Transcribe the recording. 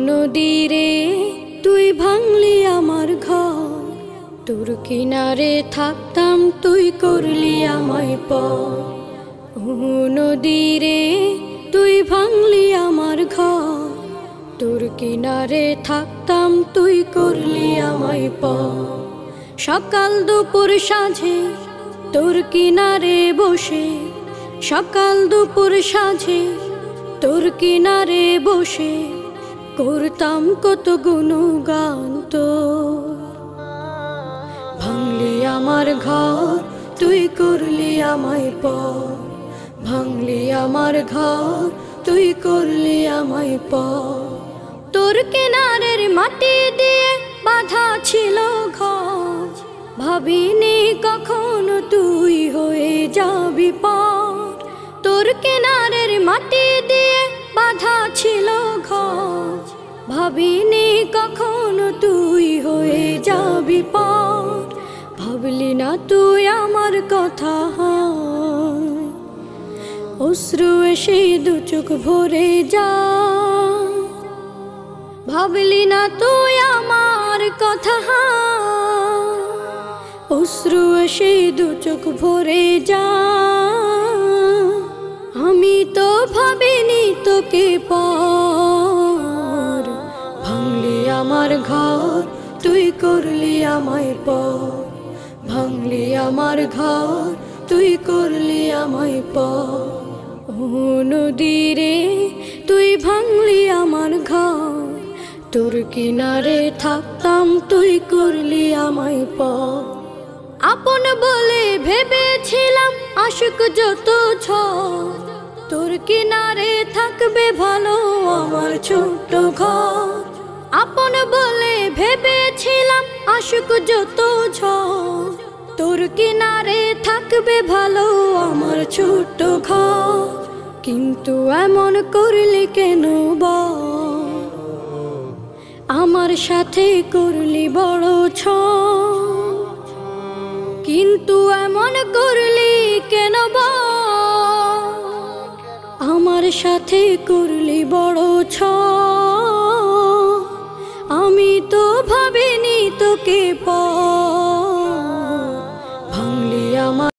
নদীরে তুই ভাঙলি আমার ঘর, তোর কিনারে থাকতাম তুই করলি আমায় পর। ও নদীরে তুই ভাঙলি আমার ঘর, তোর কিনারে থাকতাম তুই করলি আমায় পর। সকাল দুপুর সাঁঝে তোর কিনারে বসে, সকাল দুপুর সাঁঝে তোর কিনারে বসে করতাম কত গুণগান তোর। ভাঙলি আমার ঘর তুই করলি আমায় পর, ভাঙলি আমার ঘর তুই করলি আমায় পর। তোর কিনারের মাটি দিয়ে বাঁধা ছিল ঘর, ভাবিনি কখনো তুই হয়ে যাবি পার। তোর কিনারের মাটি দিয়ে বাঁধা ছিল ঘর, ভাবিনি কখনো তুই হয়ে যাবি পার। ভাবলি না তুই আমার কথা, অশ্রু এসে দু চোখ ভরে যা। ভাবলি না তুই আমার কথা, অশ্রু এসে দু চোখ ভরে যা। আমি তো ভাবিনি তোকে পর, ভাঙলি আমার ঘর তুই করলি আমায় পর, ভাঙলি আমার ঘর তুই করলি আমায় পর। ও নদীরে তুই ভাঙলি আমার ঘর, তোর কিনারে থাকতাম তুই করলি আমায় পর। আপন বলে ভেবেছিলাম আশুক যত ঝড়, তোর কিনারে থাকবে ভালো আমার ছোট্ট ঘর। আপন বলে ভেবেছিলাম আশুক যত ঝড়, তোর কিনারে থাকবে ভালো আমার ছোট্ট ঘর। কিন্তু এমন করলি কেন বল, আমার সাথে করলি বড় ছল। কিন্তু এমন করলি কেন বল, আমার সাথে করলি বড় ছল। আমি তো ভাবিনি তোকে পর,